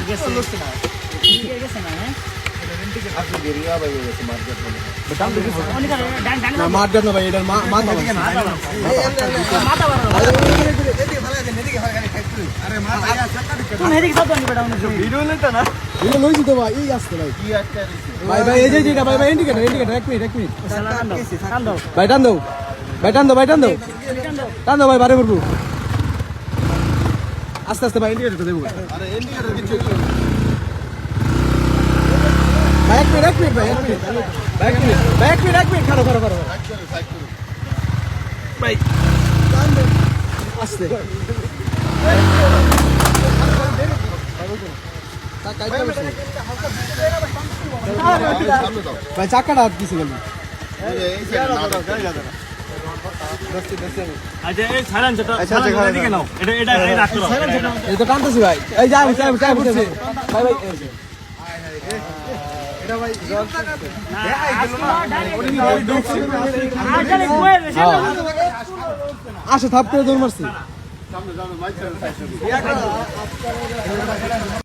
গেছে না গেছে না হ্যাঁ আপনি বেরিয়া ভাই গেছে মার্কেট বলে দাম দেখি না মার্কেট না ভাই এটা মাথা মাথা এদিকে ভালো আছে এদিকে ভালো গাড়ি খাইছি আরে মাথা ইয়া চাকা দিকে তুমি এদিকে সব নি বেটা ভিডিও লইতা না ভিডিও লইছি তো ভাই এই আসছে ভাই কি আটকা দিছে ভাই ভাই এই যে যেটা ভাই ভাই ইন্ডিকেটর এক মিনিট টান দাও ভাই টান দাও টান দাও ভাই বারে পড়বো আস্তে আস্তে ভাই ইন্ডিকেটর দেবো আরে ইন্ডিকেটর কিছু ভাই এক মিনিট খারো ভাই আস্তে ভাই চাকাটা আটকিছে গেল টানতেছি ভাই এই যা ভাই ভাই আচ্ছা থাপ করে দৌড় মারছি